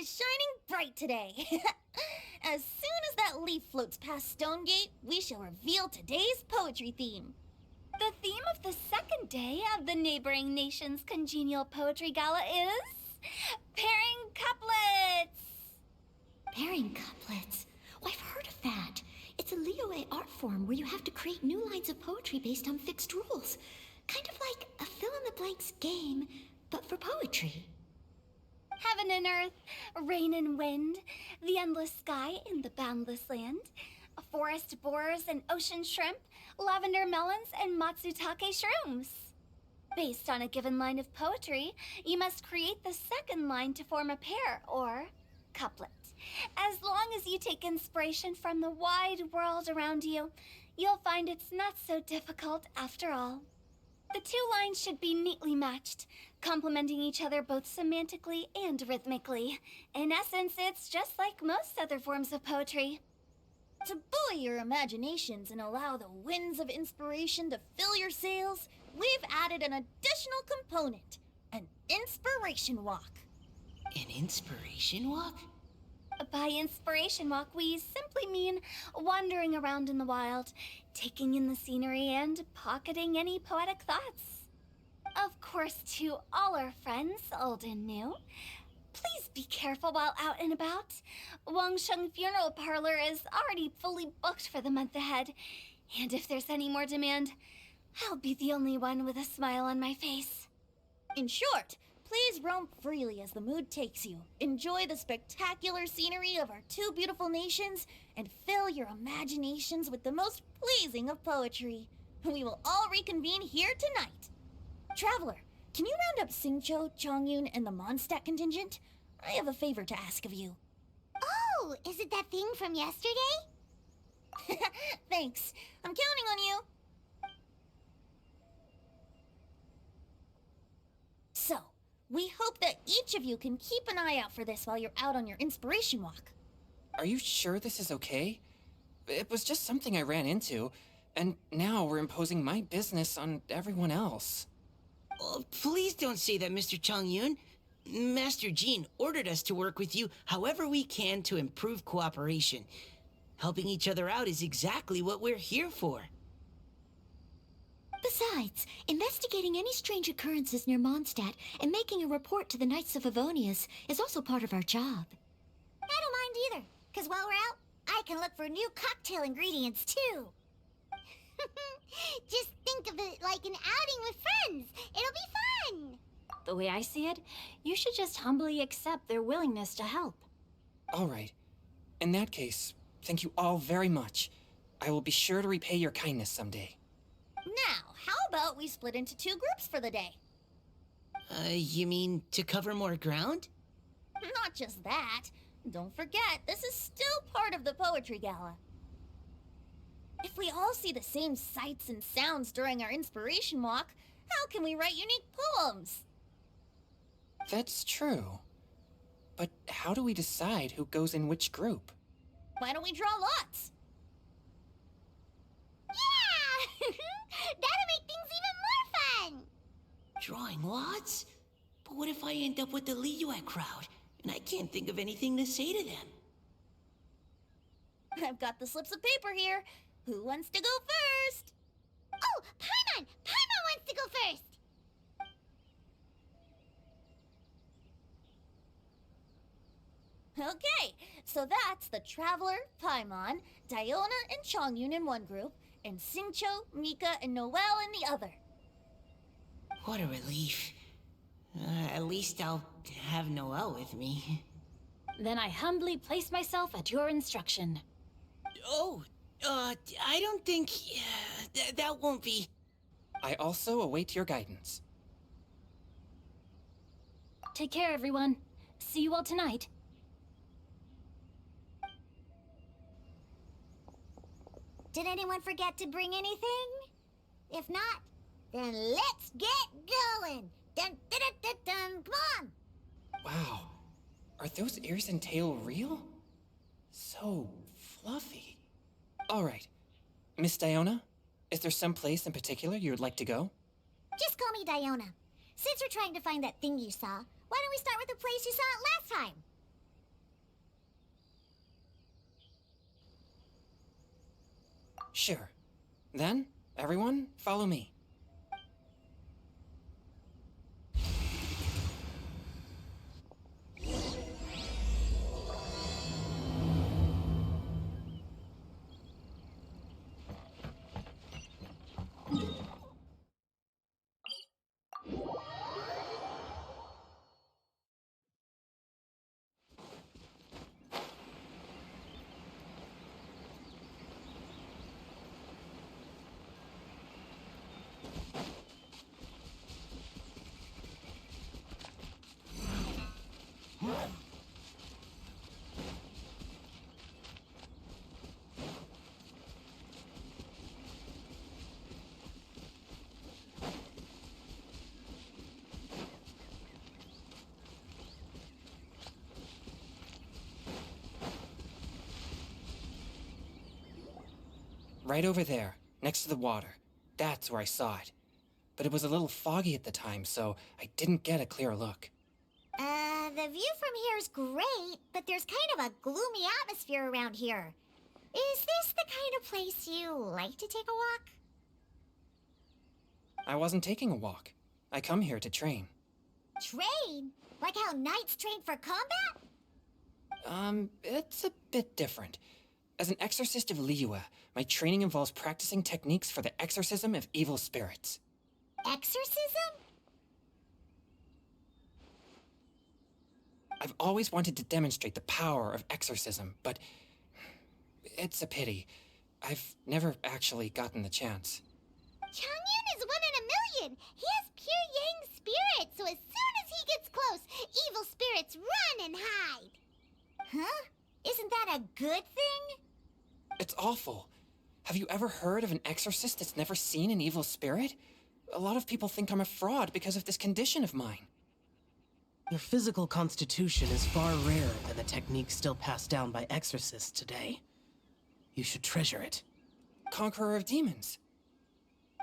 is shining bright today. As soon as that leaf floats past Stonegate, we shall reveal today's poetry theme. The theme of the second day of the neighboring nation's congenial poetry gala is pairing couplets. Pairing couplets? Oh, I've heard of that. It's a Liyue art form where you have to create new lines of poetry based on fixed rules. Kind of like a fill-in-the-blanks game, but for poetry. Heaven and earth, rain and wind, the endless sky and the boundless land, forest borers and ocean shrimp, lavender melons and matsutake shrooms. Based on a given line of poetry, you must create the second line to form a pair, or couplet. As long as you take inspiration from the wide world around you, you'll find it's not so difficult after all. The two lines should be neatly matched, complementing each other both semantically and rhythmically. In essence, it's just like most other forms of poetry. To buoy your imaginations and allow the winds of inspiration to fill your sails, we've added an additional component, an inspiration walk. An inspiration walk? By inspiration walk, we simply mean wandering around in the wild, taking in the scenery and pocketing any poetic thoughts. Of course, to all our friends, old and new, please be careful while out and about. Wangsheng Funeral Parlor is already fully booked for the month ahead, and if there's any more demand, I'll be the only one with a smile on my face. In short, please roam freely as the mood takes you. Enjoy the spectacular scenery of our two beautiful nations and fill your imaginations with the most pleasing of poetry. We will all reconvene here tonight. Traveler, can you round up Xingqiu, Chongyun, and the Mondstadt contingent? I have a favor to ask of you. Oh, is it that thing from yesterday? Thanks. I'm counting on you. So, we hope that each of you can keep an eye out for this while you're out on your inspiration walk. Are you sure this is okay? It was just something I ran into, and now we're imposing my business on everyone else. Oh, please don't say that, Mr. Chongyun. Master Jean ordered us to work with you however we can to improve cooperation. Helping each other out is exactly what we're here for. Besides, investigating any strange occurrences near Mondstadt and making a report to the Knights of Avonius is also part of our job. I don't mind either, because while we're out, I can look for new cocktail ingredients too. Just think of it like an outing with friends. It'll be fun. The way I see it, you should just humbly accept their willingness to help. All right. In that case, thank you all very much. I will be sure to repay your kindness someday. Now, how about we split into two groups for the day? You mean to cover more ground? Not just that. Don't forget, this is still part of the Poetry Gala. If we all see the same sights and sounds during our inspiration walk, how can we write unique poems? That's true. But how do we decide who goes in which group? Why don't we draw lots? Yeah! That'll make things even more fun! Drawing lots? But what if I end up with the Liyue crowd, and I can't think of anything to say to them? I've got the slips of paper here. Who wants to go first? Oh, Paimon! Paimon wants to go first! Okay, so that's the Traveler, Paimon, Diona, and Chongyun in one group, and Xingqiu, Mika, and Noelle in the other. What a relief. At least I'll have Noelle with me. Then I humbly place myself at your instruction. Oh, I don't think... that won't be... I also await your guidance. Take care, everyone. See you all tonight. Did anyone forget to bring anything? If not, then let's get going! Dun dun dun dun dun! Come on! Wow. Are those ears and tail real? So fluffy. All right. Miss Diona, is there some place in particular you would like to go? Just call me Diona. Since we're trying to find that thing you saw, why don't we start with the place you saw it last time? Sure. Then, everyone, follow me. Right over there, next to the water. That's where I saw it. But it was a little foggy at the time, so I didn't get a clear look. The view from here is great, but there's kind of a gloomy atmosphere around here. Is this the kind of place you like to take a walk? I wasn't taking a walk. I come here to train. Train? Like how knights train for combat? It's a bit different. As an exorcist of Liyue, my training involves practicing techniques for the exorcism of evil spirits. Exorcism? I've always wanted to demonstrate the power of exorcism, but it's a pity. I've never actually gotten the chance. Changyun is 1 in a million. He has pure yang spirit, so as soon as he gets close, evil spirits run and hide. Huh? Isn't that a good thing? It's awful. Have you ever heard of an exorcist that's never seen an evil spirit? A lot of people think I'm a fraud because of this condition of mine. Your physical constitution is far rarer than the techniques still passed down by exorcists today. You should treasure it. Conqueror of demons.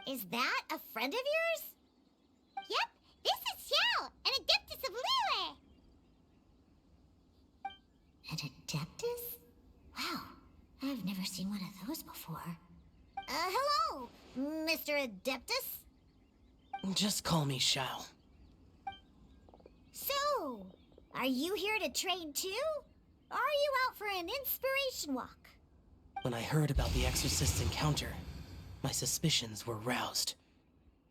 Is that a friend of yours? Yep, this is Xiao, an adeptus of Liyue. An adeptus? Wow, I've never seen one of those before. Hello, Mr. Adeptus? Just call me Shao. So, are you here to train too? Or are you out for an inspiration walk? When I heard about the exorcist's encounter, my suspicions were roused.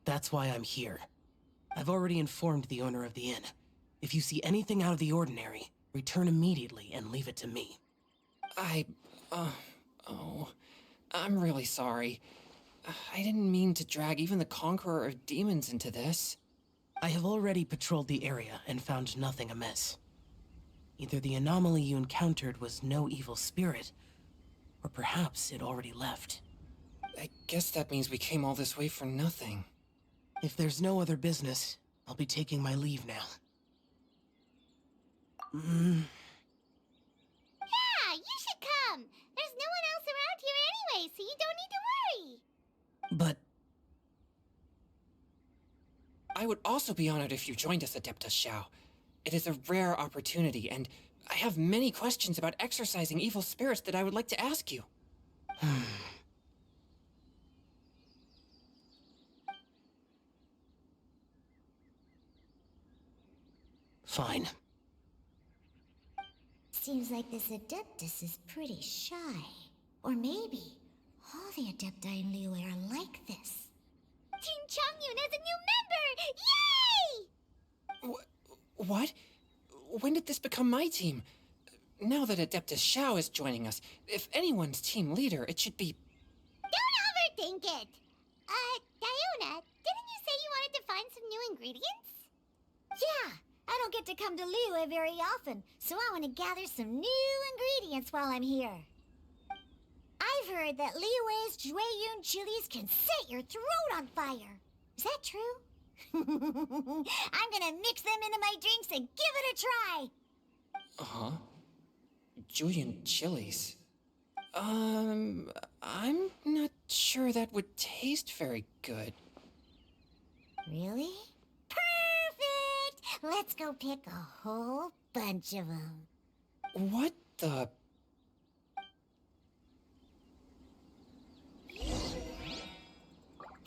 That's why I'm here. I've already informed the owner of the inn. If you see anything out of the ordinary, return immediately and leave it to me. I'm really sorry. I didn't mean to drag even the Conqueror of Demons into this. I have already patrolled the area and found nothing amiss. Either the anomaly you encountered was no evil spirit, or perhaps it already left. I guess that means we came all this way for nothing. If there's no other business, I'll be taking my leave now. Yeah, you should come. There's no one else around here anyway, so you don't need to worry. But I would also be honored if you joined us, Adeptus Xiao. It is a rare opportunity, and I have many questions about exorcising evil spirits that I would like to ask you. fine. Seems like this Adeptus is pretty shy. Or maybe all the Adepti in Liyue are like this. Team Changyun has a new member! Yay! What? When did this become my team? Now that Adeptus Xiao is joining us, if anyone's team leader, it should be... Don't overthink it! Diona, didn't you say you wanted to find some new ingredients? Yeah, I don't get to come to Liyue very often, so I want to gather some new ingredients while I'm here. I've heard that Liyue's Jueyun chilies can set your throat on fire. Is that true? I'm gonna mix them into my drinks and give it a try. Uh-huh. Julian chilies. I'm not sure that would taste very good. Really? Perfect! Let's go pick a whole bunch of them. What the...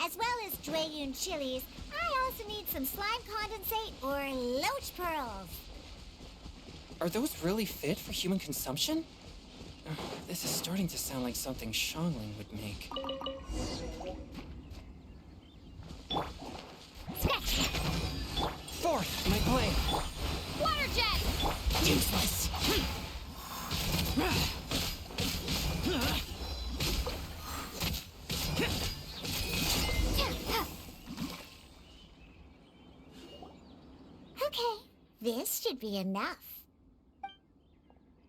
As well as Jueyun chilies, I also need some slime condensate or loach pearls. Are those really fit for human consumption? This is starting to sound like something Xiangling would make. Scratch that. Fourth, my blade! Water jet! Useless! Okay, this should be enough.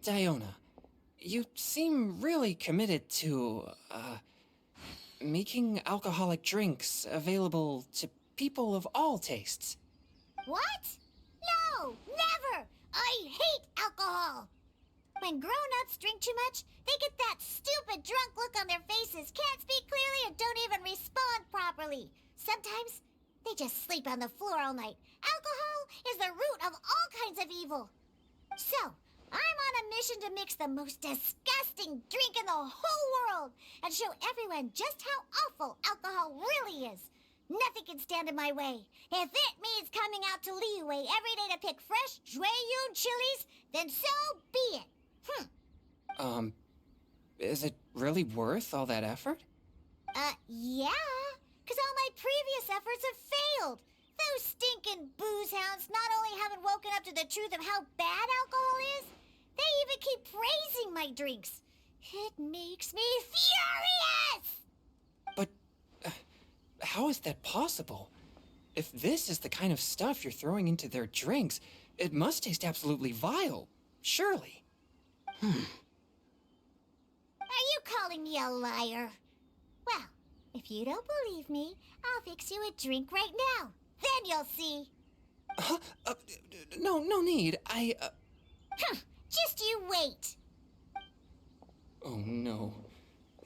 Diona, you seem really committed to, making alcoholic drinks available to people of all tastes. What? No, never! I hate alcohol! When grown-ups drink too much, they get that stupid drunk look on their faces, can't speak clearly, and don't even respond properly. Sometimes, they just sleep on the floor all night. Alcohol is the root of all kinds of evil. So, I'm on a mission to mix the most disgusting drink in the whole world and show everyone just how awful alcohol really is. Nothing can stand in my way. If it means coming out to Liyue every day to pick fresh Jueyun chilies, then so be it. Is it really worth all that effort? Yeah. 'Cause all my previous efforts have failed. Those stinking booze hounds not only haven't woken up to the truth of how bad alcohol is, they even keep praising my drinks. It makes me furious! But how is that possible? If this is the kind of stuff you're throwing into their drinks, it must taste absolutely vile, surely. Are you calling me a liar? Well, if you don't believe me, I'll fix you a drink right now. Then you'll see. No need. Just you wait. Oh no.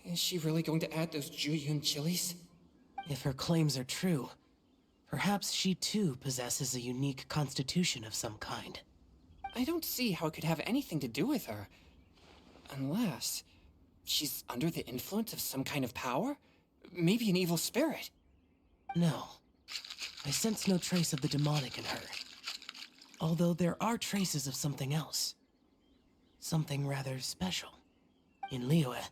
Is she really going to add those Jueyun chilies? If her claims are true, perhaps she too possesses a unique constitution of some kind. I don't see how it could have anything to do with her. Unless she's under the influence of some kind of power? Maybe an evil spirit. No. I sense no trace of the demonic in her. Although there are traces of something else. Something rather special. In Liyue,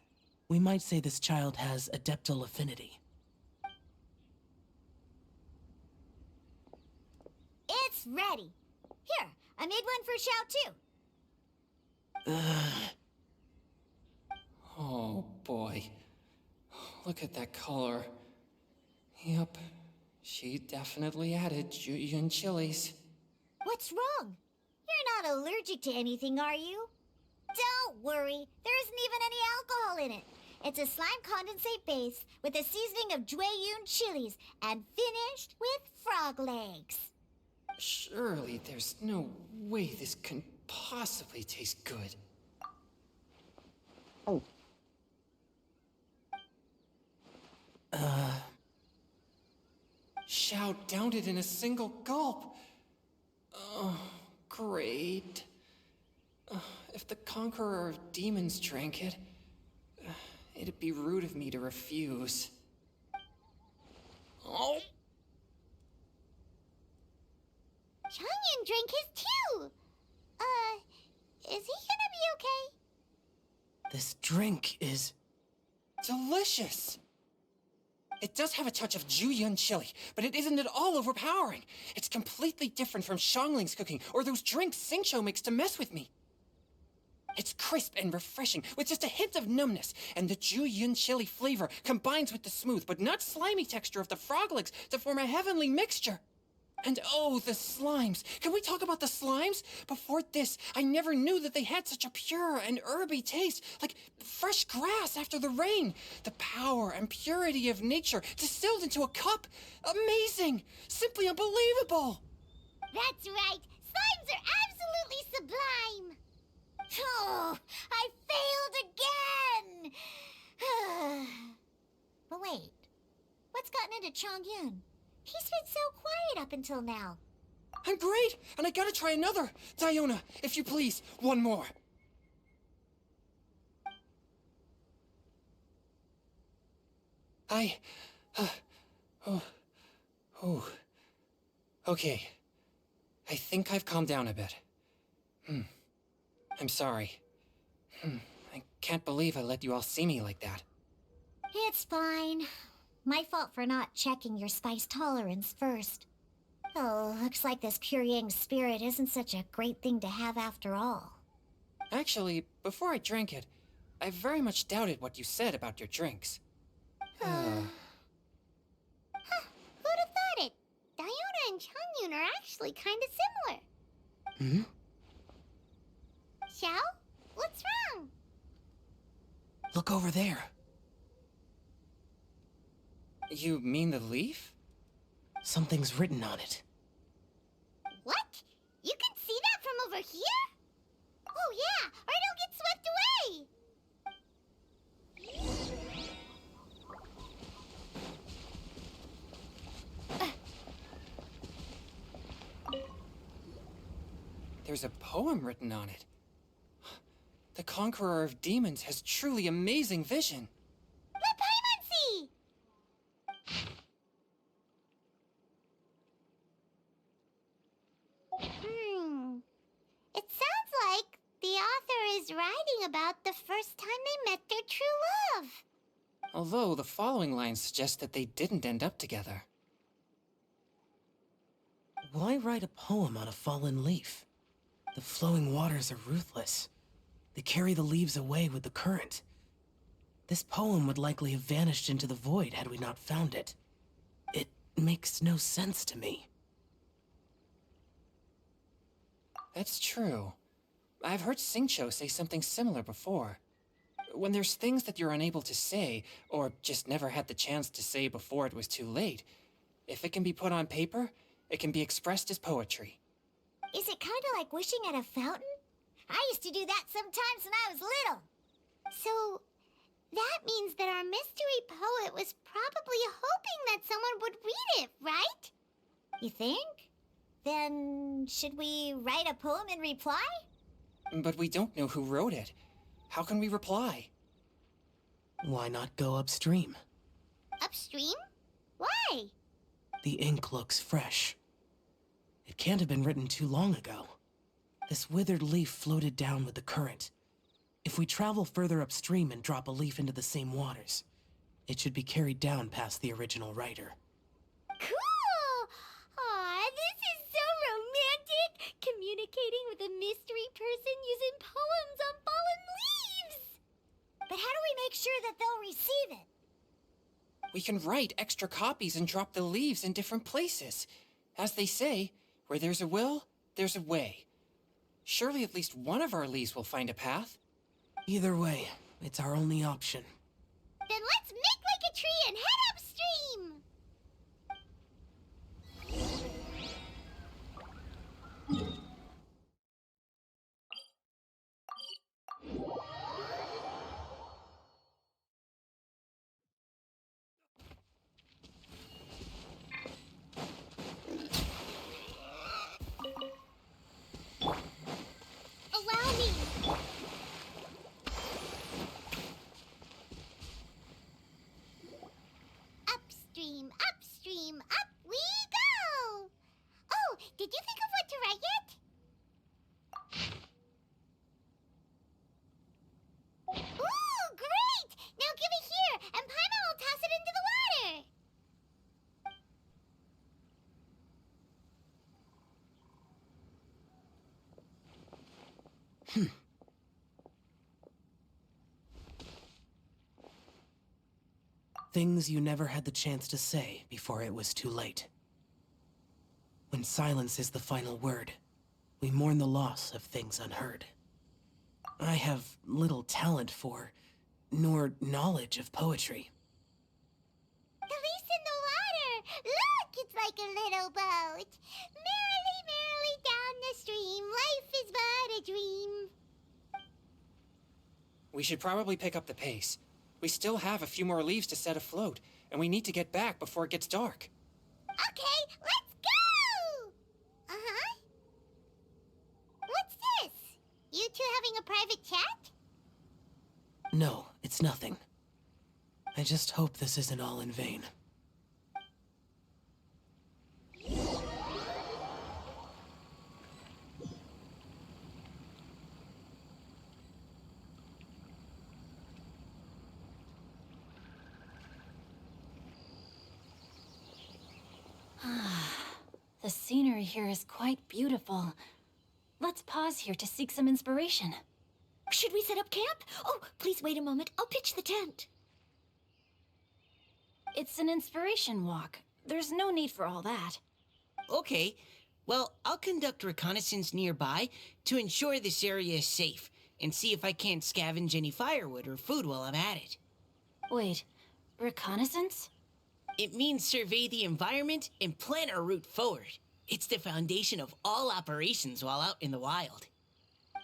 we might say this child has adeptal affinity. It's ready. Here, I made one for Xiao too. Oh boy. Look at that color. Yep. She definitely added Jueyun chilies. What's wrong? You're not allergic to anything, are you? Don't worry, there isn't even any alcohol in it. It's a slime condensate base with a seasoning of Jueyun chilies and finished with frog legs. Surely there's no way this can possibly taste good. Xiao downed it in a single gulp. Oh, great. If the Conqueror of Demons drank it, it'd be rude of me to refuse. Oh! Changyan drank his too. Is he gonna be okay? This drink is... Delicious! It does have a touch of Jueyun chili, but it isn't at all overpowering. It's completely different from Xiangling's cooking or those drinks Xingqiu makes to mess with me. It's crisp and refreshing, with just a hint of numbness, and the Jueyun chili flavor combines with the smooth but not slimy texture of the frog legs to form a heavenly mixture. And oh, the slimes! Can we talk about the slimes? Before this, I never knew that they had such a pure and herby taste, like fresh grass after the rain. The power and purity of nature distilled into a cup. Amazing! Simply unbelievable! That's right. Slimes are absolutely sublime. Oh, I failed again. But wait, what's gotten into Chongyun? He's been so quiet up until now. I'm great, and I gotta try another. Diona, if you please, one more. Oh. Okay. I think I've calmed down a bit. I'm sorry. I can't believe I let you all see me like that. It's fine. My fault for not checking your spice tolerance first. Oh, looks like this Purang spirit isn't such a great thing to have after all. Actually, before I drank it, I very much doubted what you said about your drinks. Who'd have thought it? Diona and Changyun are actually kind of similar. Xiao? What's wrong? Look over there. You mean the leaf? Something's written on it. What? You can see that from over here? Oh yeah, or it'll get swept away! There's a poem written on it. The Conqueror of Demons has truly amazing vision. Let Paimon see! It sounds like the author is writing about the first time they met their true love. Although the following lines suggest that they didn't end up together. Why write a poem on a fallen leaf? The flowing waters are ruthless. They carry the leaves away with the current. This poem would likely have vanished into the void had we not found it. It makes no sense to me. That's true. I've heard Xingqiu say something similar before. When there's things that you're unable to say, or just never had the chance to say before it was too late, if it can be put on paper, it can be expressed as poetry. Is it kind of like wishing at a fountain? I used to do that sometimes when I was little. So, that means that our mystery poet was probably hoping that someone would read it, right? You think? Then, should we write a poem in reply? But we don't know who wrote it. How can we reply? Why not go upstream? Upstream? Why? The ink looks fresh. It can't have been written too long ago. This withered leaf floated down with the current. If we travel further upstream and drop a leaf into the same waters, it should be carried down past the original writer. Cool! Aw, this is so romantic! Communicating with a mystery person using poems on fallen leaves! But how do we make sure that they'll receive it? We can write extra copies and drop the leaves in different places. As they say, where there's a will, there's a way. Surely at least one of our leaves will find a path. Either way, it's our only option. Then let's make like a tree and head upstream! Allow me! Upstream, upstream, up we go! Oh, did you think of what to write yet? Ooh, great! Now give it here, and Paimon will toss it into the water! Things you never had the chance to say before it was too late. When silence is the final word, we mourn the loss of things unheard. I have little talent for, nor knowledge of poetry. The leaf's in the water! Look, it's like a little boat! Merrily, merrily down the stream, life is but a dream. We should probably pick up the pace. We still have a few more leaves to set afloat, and we need to get back before it gets dark. Okay, let's go! Uh-huh. What's this? You two having a private chat? No, it's nothing. I just hope this isn't all in vain. The scenery here is quite beautiful. Let's pause here to seek some inspiration. Should we set up camp? Oh, please wait a moment. I'll pitch the tent. It's an inspiration walk. There's no need for all that. Okay, well, I'll conduct reconnaissance nearby to ensure this area is safe, and see if I can't scavenge any firewood or food while I'm at it. Wait, reconnaissance? It means survey the environment and plan our route forward. It's the foundation of all operations while out in the wild.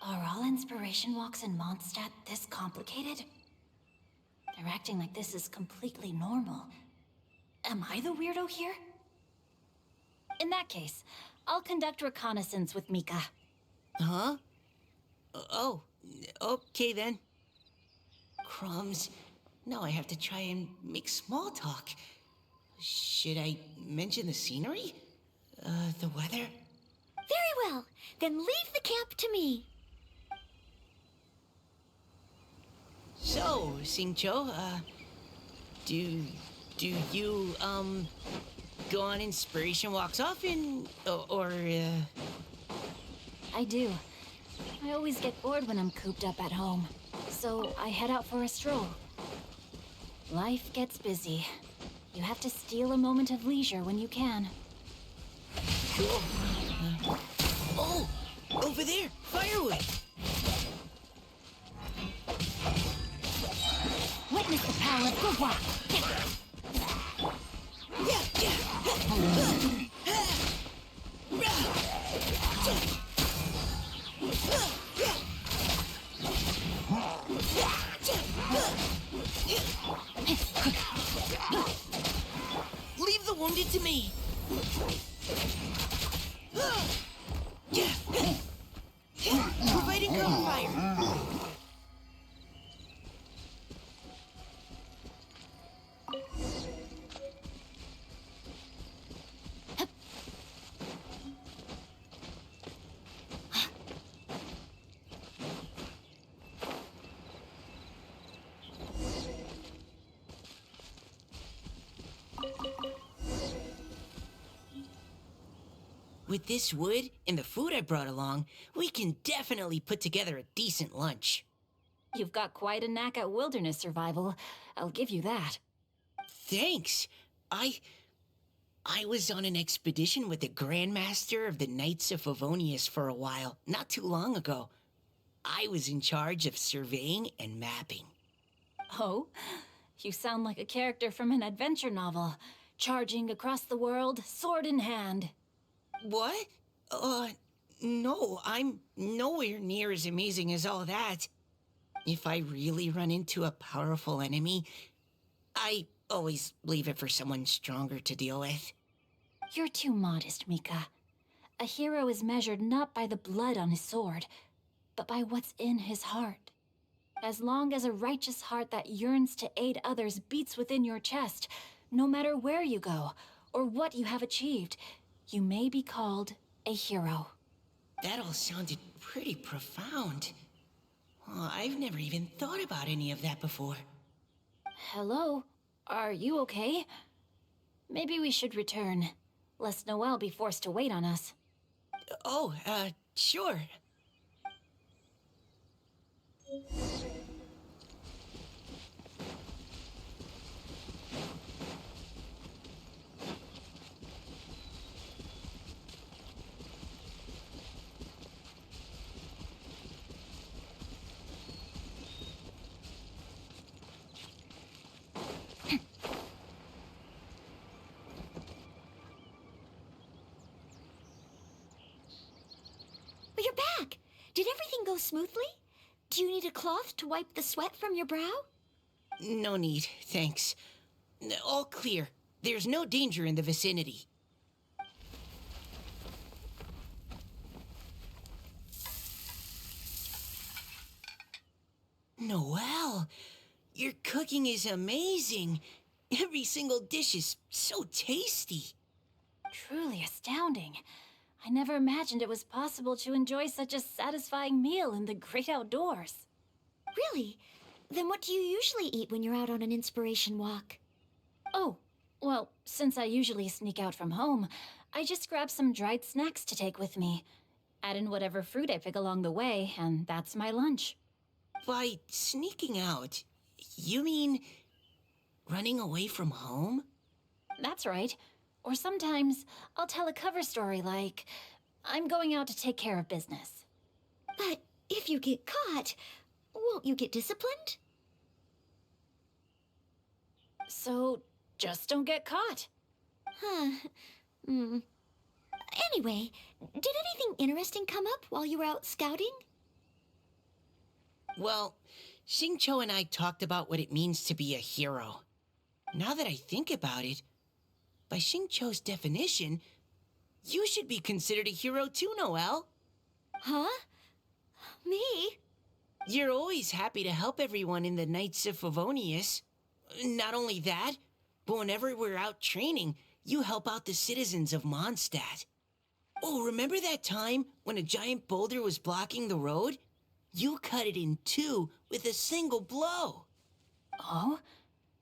Are all inspiration walks in Mondstadt this complicated? They're acting like this is completely normal. Am I the weirdo here? In that case, I'll conduct reconnaissance with Mika. Huh? Oh, okay then. Crumbs. Now I have to try and make small talk. Should I mention the scenery? The weather? Very well. Then leave the camp to me. So, Singcho, do you, go on inspiration walks often? Or I do. I always get bored when I'm cooped up at home, so I head out for a stroll. Life gets busy. You have to steal a moment of leisure when you can. Cool. Oh! Over there! Firewood! Witness the power of Gugwa! Leave the wounded to me! Providing cover fire! With this wood and the food I brought along, we can definitely put together a decent lunch. You've got quite a knack at wilderness survival. I'll give you that. Thanks. I was on an expedition with the Grandmaster of the Knights of Favonius for a while, not too long ago. I was in charge of surveying and mapping. Oh? You sound like a character from an adventure novel. Charging across the world, sword in hand. What? No, I'm nowhere near as amazing as all that. If I really run into a powerful enemy, I always leave it for someone stronger to deal with. You're too modest, Mika. A hero is measured not by the blood on his sword, but by what's in his heart. As long as a righteous heart that yearns to aid others beats within your chest, no matter where you go or what you have achieved, you may be called a hero. That all sounded pretty profound. Oh, I've never even thought about any of that before. Hello? Are you okay? Maybe we should return, lest Noelle be forced to wait on us. Oh, sure. But you're back. Did everything go smoothly? Do you need a cloth to wipe the sweat from your brow? No need, thanks. All clear. There's no danger in the vicinity. Noelle, your cooking is amazing. Every single dish is so tasty. Truly astounding. I never imagined it was possible to enjoy such a satisfying meal in the great outdoors. Really? Then what do you usually eat when you're out on an inspiration walk? Oh, well, since I usually sneak out from home, I just grab some dried snacks to take with me. Add in whatever fruit I pick along the way, and that's my lunch. By sneaking out, you mean running away from home? That's right. Or sometimes I'll tell a cover story like, I'm going out to take care of business. But if you get caught, won't you get disciplined? So just don't get caught. Huh. Anyway, did anything interesting come up while you were out scouting? Well, Xingqiu and I talked about what it means to be a hero. Now that I think about it, by Xingqiu's definition, you should be considered a hero too, Noelle. Huh? Me? You're always happy to help everyone in the Knights of Favonius. Not only that, but whenever we're out training, you help out the citizens of Mondstadt. Oh, remember that time when a giant boulder was blocking the road? You cut it in two with a single blow. Oh?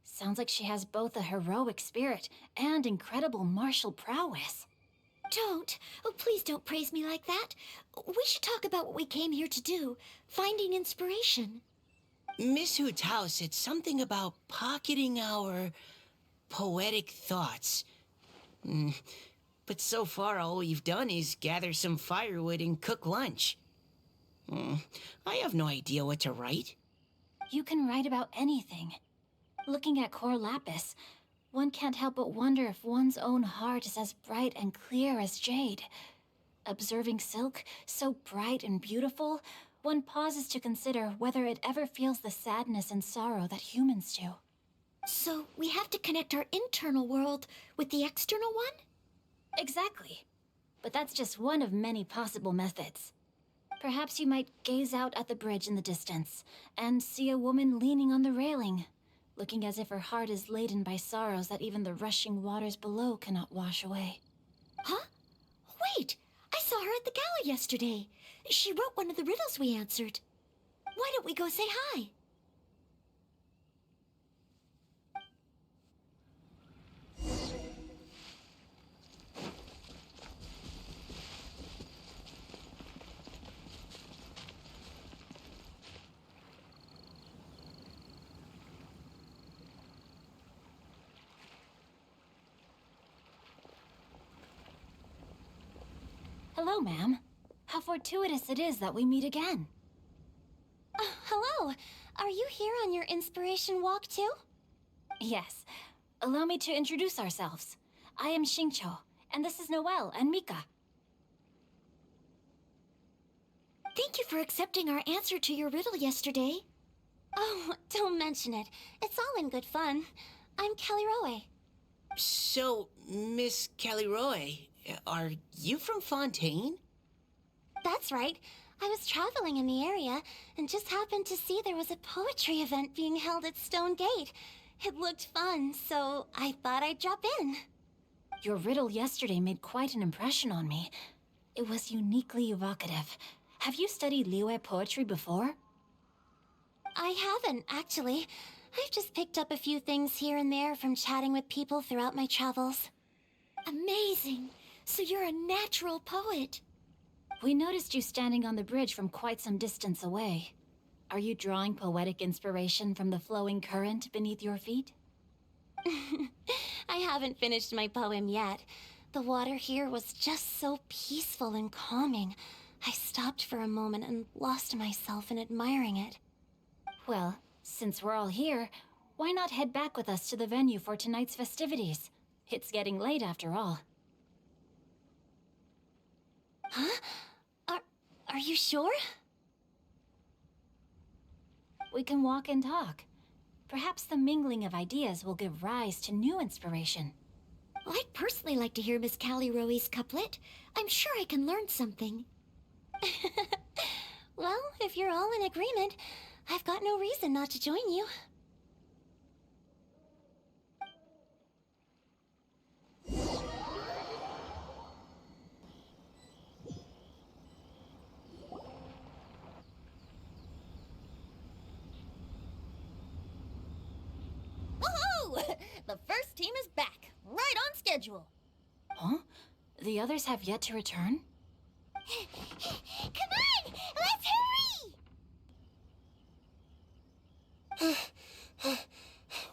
Sounds like she has both a heroic spirit and incredible martial prowess. Don't. Oh, please don't praise me like that. We should talk about what we came here to do, finding inspiration. Miss Hu Tao said something about pocketing our poetic thoughts. But so far, all we've done is gather some firewood and cook lunch. I have no idea what to write. You can write about anything. Looking at Cor Lapis, one can't help but wonder if one's own heart is as bright and clear as jade. Observing silk, so bright and beautiful, one pauses to consider whether it ever feels the sadness and sorrow that humans do. So we have to connect our internal world with the external one? Exactly. But that's just one of many possible methods. Perhaps you might gaze out at the bridge in the distance and see a woman leaning on the railing, looking as if her heart is laden by sorrows that even the rushing waters below cannot wash away. Huh? Wait! I saw her at the gala yesterday. She wrote one of the riddles we answered. Why don't we go say hi? Hello, ma'am. How fortuitous it is that we meet again. Hello. Are you here on your inspiration walk too? Yes. Allow me to introduce ourselves. I am Xingqiu, and this is Noelle and Mika. Thank you for accepting our answer to your riddle yesterday. Oh, don't mention it. It's all in good fun. I'm Kelly Roe. So, Miss Caliroe, are you from Fontaine? That's right. I was traveling in the area and just happened to see there was a poetry event being held at Stone Gate. It looked fun, so I thought I'd drop in. Your riddle yesterday made quite an impression on me. It was uniquely evocative. Have you studied Liyue poetry before? I haven't, actually. I've just picked up a few things here and there from chatting with people throughout my travels. Amazing! So you're a natural poet. We noticed you standing on the bridge from quite some distance away. Are you drawing poetic inspiration from the flowing current beneath your feet? I haven't finished my poem yet. The water here was just so peaceful and calming. I stopped for a moment and lost myself in admiring it. Well, since we're all here, why not head back with us to the venue for tonight's festivities? It's getting late after all. Huh? Are you sure? We can walk and talk. Perhaps the mingling of ideas will give rise to new inspiration. Well, I'd personally like to hear Miss Callie Roe's couplet. I'm sure I can learn something. Well, if you're all in agreement, I've got no reason not to join you. Woohoo! The first team is back, right on schedule. Huh? The others have yet to return? Come on! Let's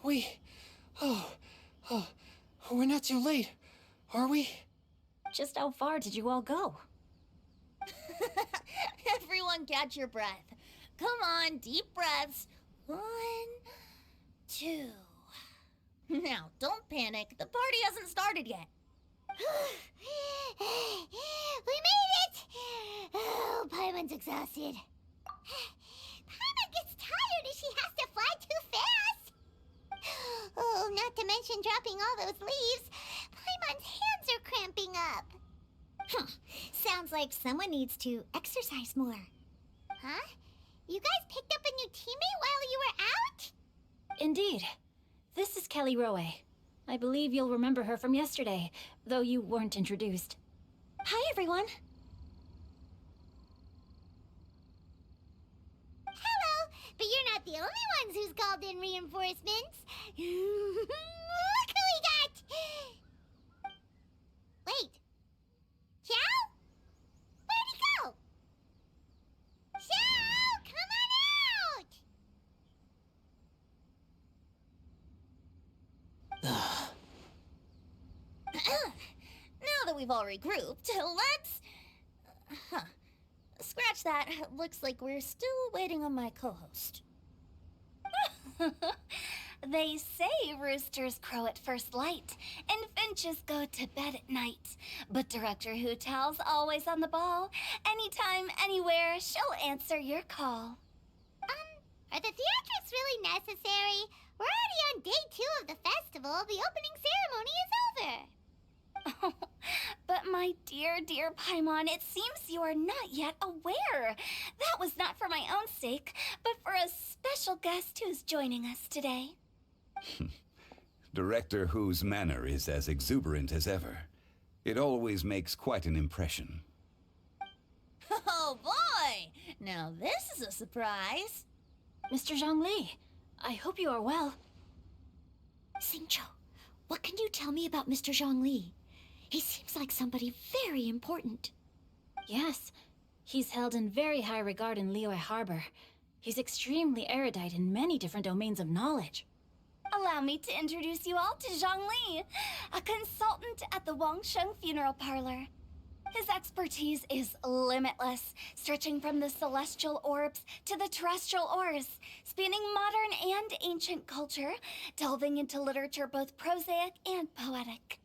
hurry! We're not too late, are we? Just how far did you all go? Everyone catch your breath. Come on, deep breaths. 1, 2. Now, don't panic. The party hasn't started yet. We made it! Oh, Paimon's exhausted. Paimon gets tired if she has to fly too fast. Oh, not to mention dropping all those leaves. Paimon's hands are cramping up. Sounds like someone needs to exercise more. Huh? You guys picked up a new teammate while you were out? Indeed. This is Kelly Rowe. I believe you'll remember her from yesterday, though you weren't introduced. Hi, everyone. Hello, but you're not the only ones who's called in reinforcements. Look who we got! Wait. Xiao? Where'd he go? Xiao, come on out! Now that we've all regrouped, let's... Scratch that. Looks like we're still waiting on my co-host. They say roosters crow at first light, and finches go to bed at night. But Director Hu Tao's always on the ball. Anytime, anywhere, she'll answer your call. Are the theatrics really necessary? We're already on day 2 of the festival. The opening ceremony is over. But my dear, dear Paimon, it seems you are not yet aware. That was not for my own sake, but for a special guest who's joining us today. Director Hu's manner is as exuberant as ever. It always makes quite an impression. Oh boy! Now this is a surprise. Mr. Zhongli, I hope you are well. Xingqiu, what can you tell me about Mr. Zhongli? He seems like somebody very important. Yes, he's held in very high regard in Liyue Harbor. He's extremely erudite in many different domains of knowledge. Allow me to introduce you all to Zhongli, a consultant at the Wangsheng Funeral Parlor. His expertise is limitless, stretching from the celestial orbs to the terrestrial ores, spanning modern and ancient culture, delving into literature both prosaic and poetic.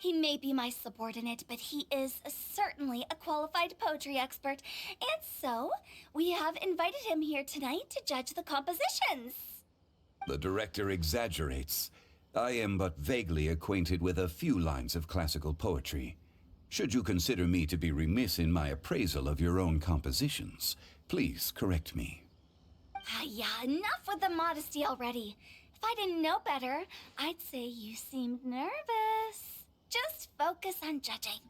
He may be my subordinate, but he is certainly a qualified poetry expert, and so we have invited him here tonight to judge the compositions. The director exaggerates. I am but vaguely acquainted with a few lines of classical poetry. Should you consider me to be remiss in my appraisal of your own compositions, please correct me. Yeah, enough with the modesty already. If I didn't know better, I'd say you seemed nervous. Just focus on judging.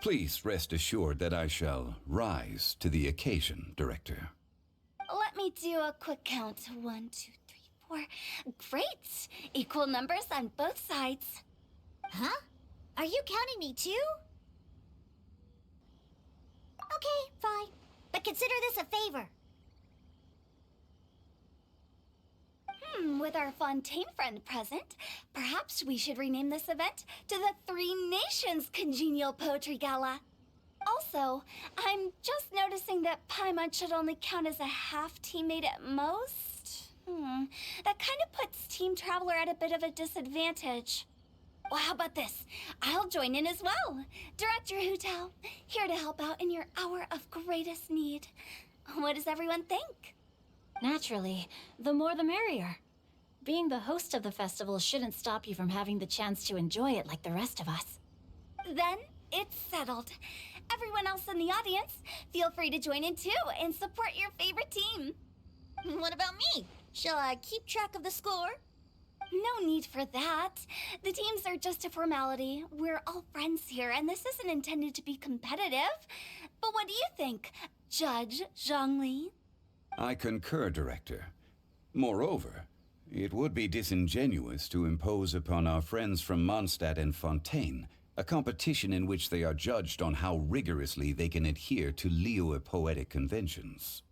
Please rest assured that I shall rise to the occasion, Director. Let me do a quick count. 1, 2, 3, 4. Great! Equal numbers on both sides. Huh? Are you counting me too? Okay, fine. But consider this a favor. With our Fontaine friend present, perhaps we should rename this event to the Three Nations Congenial Poetry Gala. Also, I'm just noticing that Paimon should only count as a half teammate at most. That kind of puts Team Traveler at a bit of a disadvantage. Well, how about this? I'll join in as well. Director Hu Tao, here to help out in your hour of greatest need. What does everyone think? Naturally, the more the merrier. Being the host of the festival shouldn't stop you from having the chance to enjoy it like the rest of us. Then it's settled. Everyone else in the audience, feel free to join in too and support your favorite team. What about me? Shall I keep track of the score? No need for that. The teams are just a formality. We're all friends here, and this isn't intended to be competitive. But what do you think, Judge Zhongli? I concur, Director. Moreover, it would be disingenuous to impose upon our friends from Mondstadt and Fontaine a competition in which they are judged on how rigorously they can adhere to Liyue poetic conventions.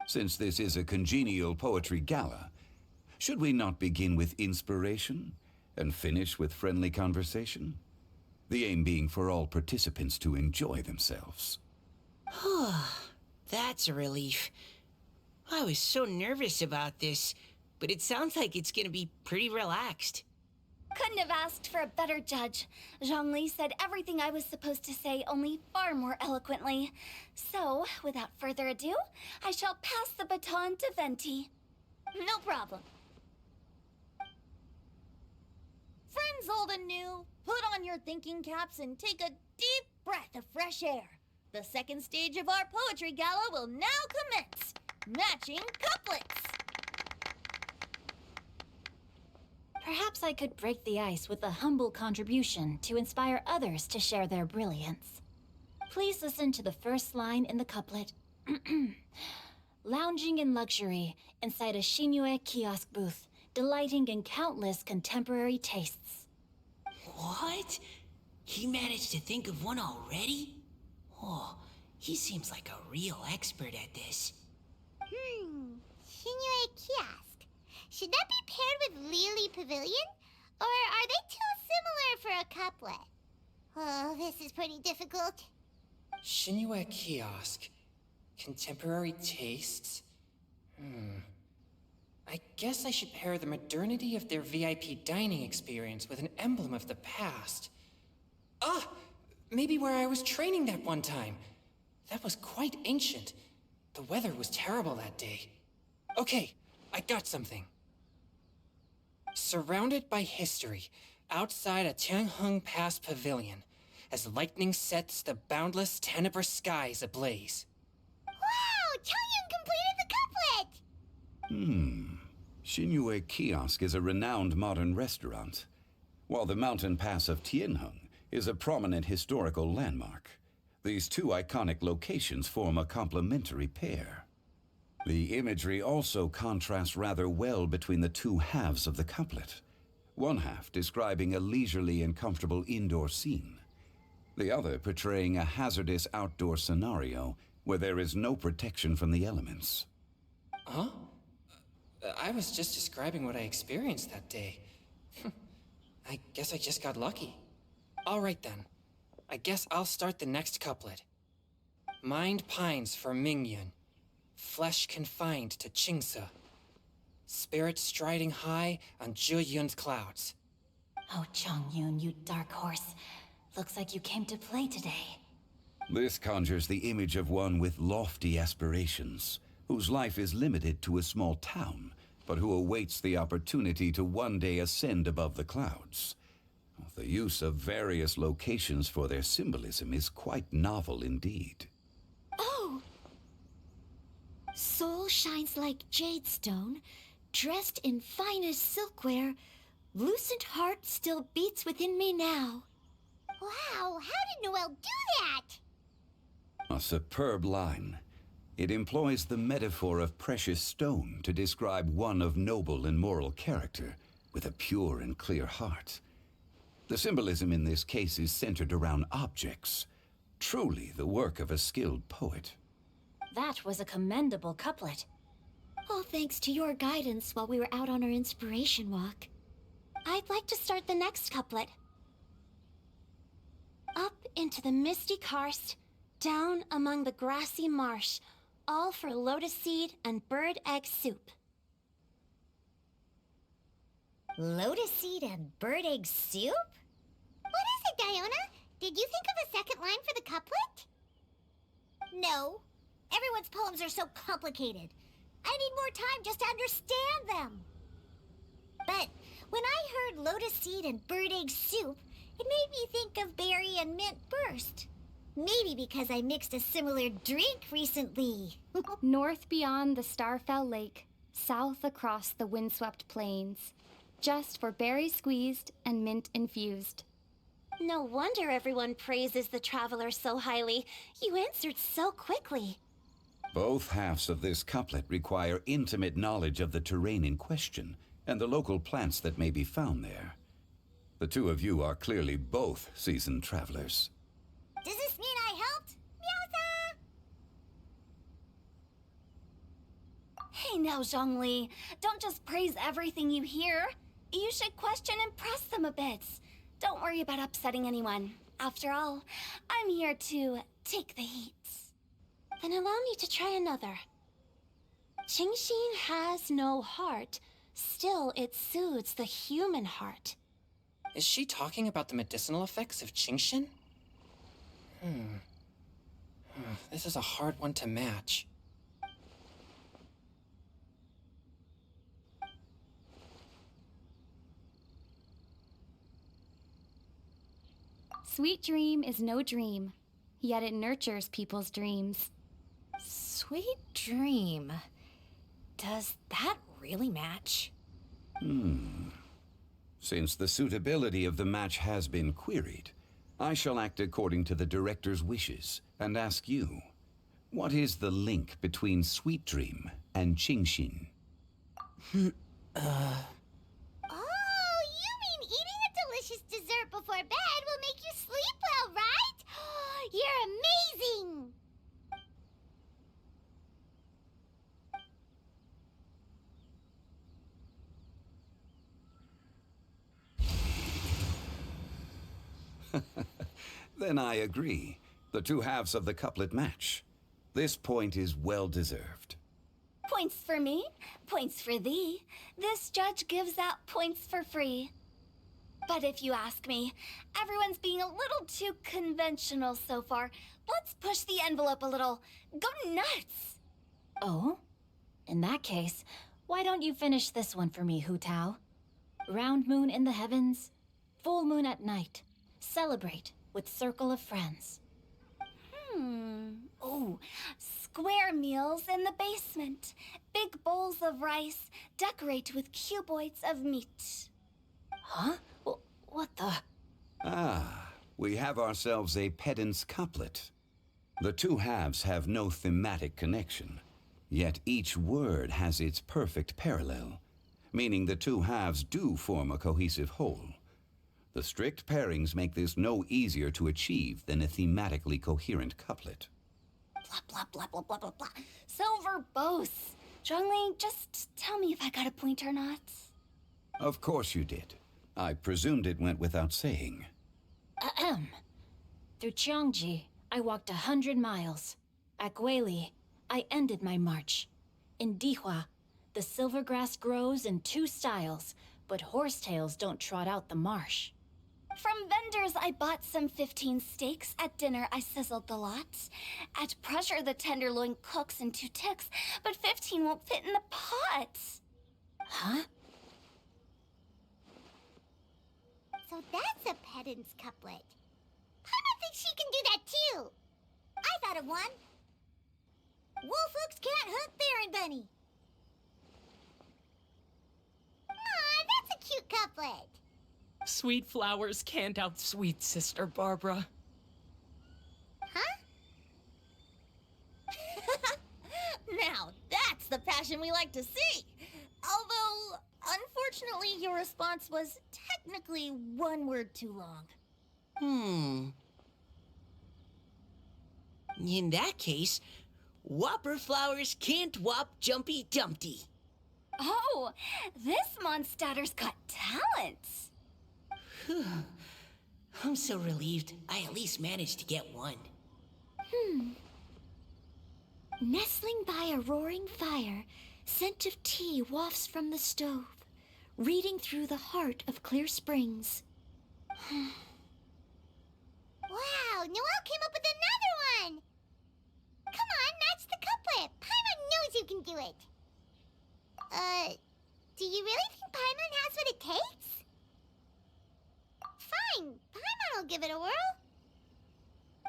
Since this is a congenial poetry gala, should we not begin with inspiration and finish with friendly conversation? The aim being for all participants to enjoy themselves. That's a relief. I was so nervous about this, but it sounds like it's gonna be pretty relaxed. Couldn't have asked for a better judge. Zhongli said everything I was supposed to say, only far more eloquently. So, without further ado, I shall pass the baton to Venti. No problem. Friends old and new, put on your thinking caps and take a deep breath of fresh air. The second stage of our poetry gala will now commence. Matching couplets. Perhaps I could break the ice with a humble contribution to inspire others to share their brilliance. Please listen to the first line in the couplet. Lounging in luxury inside a Shinue kiosk booth, delighting in countless contemporary tastes. What? He managed to think of one already? Oh, he seems like a real expert at this. Shinue Kiosk. Should that be paired with Lily Pavilion? Or are they too similar for a couplet? Oh, this is pretty difficult. Shinue Kiosk. Contemporary tastes? I guess I should pair the modernity of their VIP dining experience with an emblem of the past. Ah! Maybe where I was training that one time. That was quite ancient. The weather was terrible that day. Okay, I got something. Surrounded by history, outside a Tianheng Pass pavilion, as lightning sets the boundless tenebrous skies ablaze. Wow! Chongyun completed the couplet! Shinue Kiosk is a renowned modern restaurant, while the mountain pass of Tianheng is a prominent historical landmark. These two iconic locations form a complementary pair. The imagery also contrasts rather well between the two halves of the couplet. One half describing a leisurely and comfortable indoor scene, the other portraying a hazardous outdoor scenario where there is no protection from the elements. Huh? I was just describing what I experienced that day. I guess I just got lucky. All right then. I guess I'll start the next couplet. Mind pines for Mingyun, flesh confined to Qingse, spirit striding high on Zheyun's clouds. Oh, Chongyun, you dark horse. Looks like you came to play today. This conjures the image of one with lofty aspirations, whose life is limited to a small town, but who awaits the opportunity to one day ascend above the clouds. The use of various locations for their symbolism is quite novel indeed. Oh! Soul shines like jade stone, dressed in finest silkware. Lucent heart still beats within me now. Wow, how did Noelle do that? A superb line. It employs the metaphor of precious stone to describe one of noble and moral character, with a pure and clear heart. The symbolism in this case is centered around objects, truly the work of a skilled poet. That was a commendable couplet. All thanks to your guidance while we were out on our inspiration walk. I'd like to start the next couplet. Up into the misty karst, down among the grassy marsh, all for lotus seed and bird egg soup. Lotus seed and bird egg soup? What is it, Diona? Did you think of a second line for the couplet? No. Everyone's poems are so complicated. I need more time just to understand them. But when I heard lotus seed and bird egg soup, it made me think of berry and mint burst. Maybe because I mixed a similar drink recently. North beyond the Starfell Lake, south across the windswept plains. Just for berry squeezed and mint infused. No wonder everyone praises the traveler so highly. You answered so quickly. Both halves of this couplet require intimate knowledge of the terrain in question and the local plants that may be found there. The two of you are clearly both seasoned travelers. Does this mean I helped? Meowsa! Hey now, Zhongli. Don't just praise everything you hear. You should question and press them a bit. Don't worry about upsetting anyone. After all, I'm here to take the heat. Then allow me to try another. Qingxin has no heart. Still, it soothes the human heart. Is she talking about the medicinal effects of Qingxin? This is a hard one to match. Sweet dream is no dream, yet it nurtures people's dreams. Sweet dream. Does that really match? Since the suitability of the match has been queried, I shall act according to the director's wishes and ask you, what is the link between Sweet Dream and Qingxin? Oh, you mean eating a delicious dessert before bed will make you sleep well, right? You're amazing! Then I agree. The two halves of the couplet match. This point is well deserved. Points for me, points for thee. This judge gives out points for free. But if you ask me, everyone's being a little too conventional so far. Let's push the envelope a little. Go nuts! Oh? In that case, why don't you finish this one for me, Hu Tao? Round moon in the heavens, full moon at night. Celebrate with circle of friends. Oh, square meals in the basement. Big bowls of rice. Decorate with cuboids of meat. Huh? What the? Ah, we have ourselves a pedant's couplet. The two halves have no thematic connection, yet each word has its perfect parallel, meaning the two halves do form a cohesive whole. The strict pairings make this no easier to achieve than a thematically coherent couplet. Blah, blah, blah, blah, blah, blah, blah. So verbose. Zhongli, just tell me if I got a point or not. Of course you did. I presumed it went without saying. Ahem. Through Cheongji, I walked 100 miles. At Guili, I ended my march. In Dihua, the silver grass grows in 2 styles, but horsetails don't trot out the marsh. From vendors, I bought some 15 steaks. At dinner, I sizzled the lots. At pressure, the tenderloin cooks in 2 ticks, but 15 won't fit in the pot. Huh? So that's a pedant's couplet. Paimon thinks she can do that too. I thought of one. Wolfhooks can't hunt Baron Bunny. Aw, that's a cute couplet. Sweet flowers can't outsweet Sister Barbara. Huh? Now, that's the passion we like to see. Although, unfortunately, your response was technically 1 word too long. In that case, Whopper flowers can't whop Jumpy Dumpty. Oh, this monster's got talents. I'm so relieved I at least managed to get one. Nestling by a roaring fire, scent of tea wafts from the stove, reading through the heart of clear springs. Wow, Noelle came up with another one. Come on, match the couplet. Paimon knows you can do it. Do you really think Paimon has what it takes? Fine, Paimon will give it a whirl.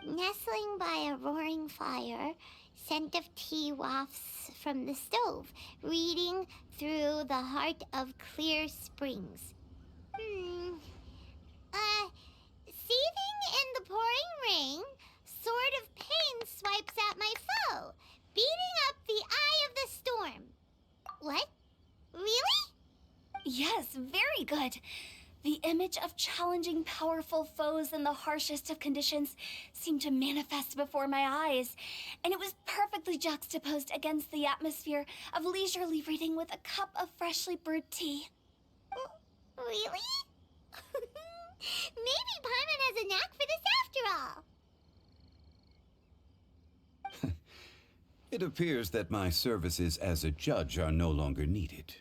Nestling by a roaring fire, scent of tea wafts from the stove, reading through the heart of clear springs. Seething in the pouring rain, sword of pain swipes at my foe, beating up the eye of the storm. What? Really? Yes, very good. The image of challenging powerful foes in the harshest of conditions seemed to manifest before my eyes, and it was perfectly juxtaposed against the atmosphere of leisurely reading with a cup of freshly brewed tea. Really? Maybe Paimon has a knack for this after all. It appears that my services as a judge are no longer needed.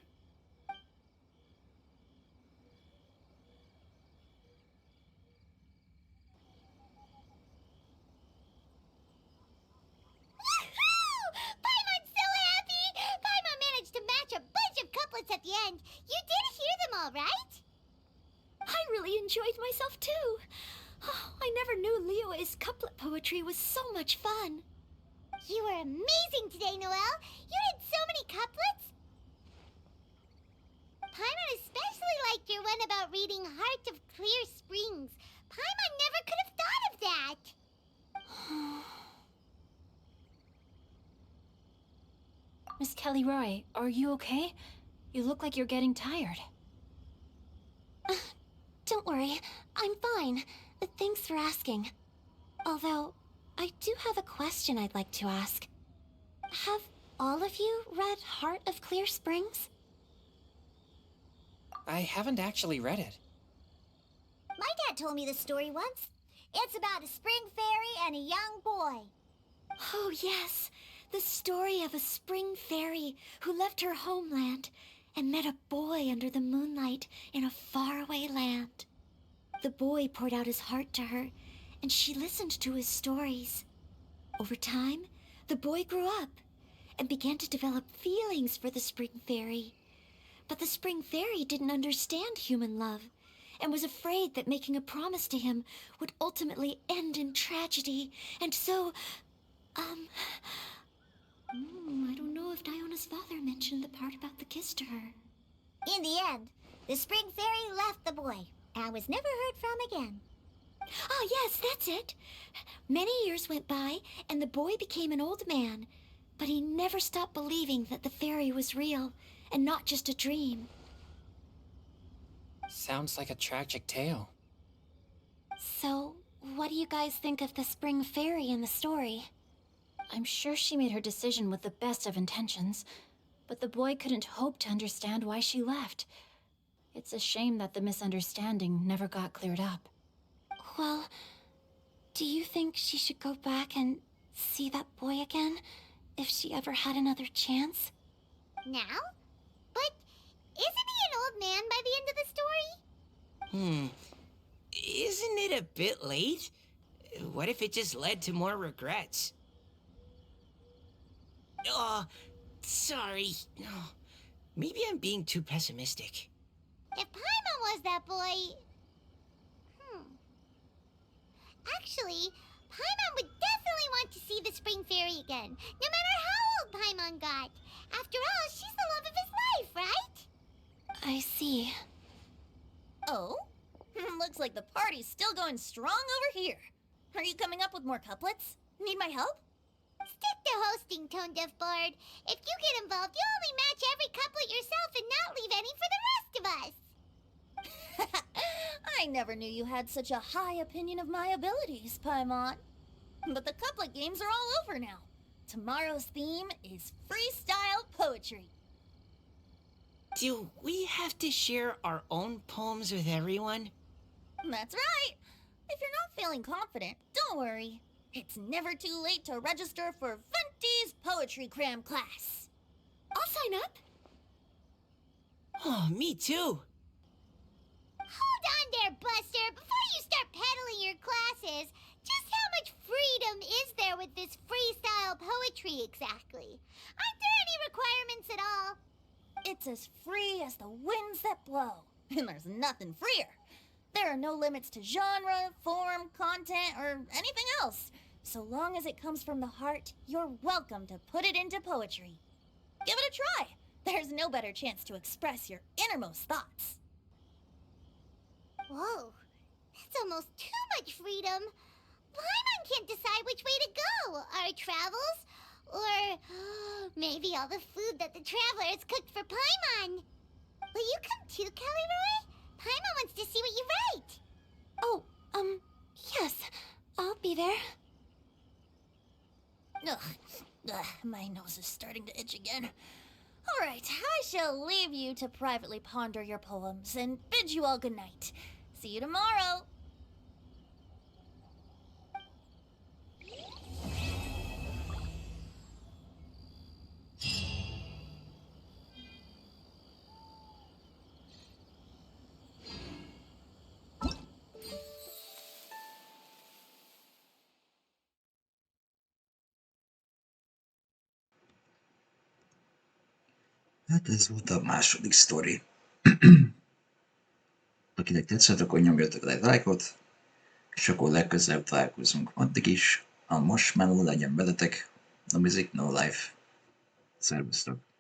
Paimon's so happy! Paimon managed to match a bunch of couplets at the end. You did hear them all, right? I really enjoyed myself too. Oh, I never knew Liyue's couplet poetry was so much fun. You were amazing today, Noelle. You did so many couplets. Paimon especially liked your one about reading Heart of Clear Springs. Paimon never could have thought of that. Miss Kelly Roy, are you okay? You look like you're getting tired. Don't worry, I'm fine. Thanks for asking. Although, I do have a question I'd like to ask. Have all of you read Heart of Clear Springs? I haven't actually read it. My dad told me this story once. It's about a spring fairy and a young boy. Oh, yes. The story of a spring fairy who left her homeland and met a boy under the moonlight in a faraway land. The boy poured out his heart to her, and she listened to his stories. Over time, the boy grew up and began to develop feelings for the spring fairy. But the spring fairy didn't understand human love and was afraid that making a promise to him would ultimately end in tragedy. And so, I don't know if Diona's father mentioned the part about the kiss to her. In the end, the spring fairy left the boy and was never heard from again. Ah, yes, that's it. Many years went by, and the boy became an old man, but he never stopped believing that the fairy was real and not just a dream. Sounds like a tragic tale. So, what do you guys think of the spring fairy in the story? I'm sure she made her decision with the best of intentions, but the boy couldn't hope to understand why she left. It's a shame that the misunderstanding never got cleared up. Well, do you think she should go back and see that boy again if she ever had another chance? Now? But isn't he an old man by the end of the story? Isn't it a bit late? What if it just led to more regrets? Oh, sorry. Oh, maybe I'm being too pessimistic. If Paimon was that boy... Actually, Paimon would definitely want to see the spring fairy again, no matter how old Paimon got. After all, she's the love of his life, right? I see. Oh? Looks like the party's still going strong over here. Are you coming up with more couplets? Need my help? Stick to hosting, Tone Deaf Bard. If you get involved, you'll only match every couplet yourself and not leave any for the rest of us. I never knew you had such a high opinion of my abilities, Paimon. But the couplet games are all over now. Tomorrow's theme is freestyle poetry. Do we have to share our own poems with everyone? That's right. If you're not feeling confident, don't worry. It's never too late to register for Venti's Poetry Cram class. I'll sign up. Oh, me too. Hold on there, Buster. Before you start peddling your classes, just how much freedom is there with this freestyle poetry exactly? Aren't there any requirements at all? It's as free as the winds that blow, and there's nothing freer. There are no limits to genre, form, content, or anything else. So long as it comes from the heart, you're welcome to put it into poetry. Give it a try. There's no better chance to express your innermost thoughts. Whoa, that's almost too much freedom. Paimon can't decide which way to go. Our travels, or maybe all the food that the travelers cooked for Paimon. Will you come too, Kelly Roy? Paimon wants to see what you write. Oh, yes. I'll be there. Ugh, my nose is starting to itch again. All right, I shall leave you to privately ponder your poems and bid you all good night. See you tomorrow. Hát ez volt a második sztori. Akinek tetszett, akkor nyomjatok egy lájkot, és akkor legközelebb találkozunk. Addig is a marshmallow legyen veletek, no music, no life. Szervusztok!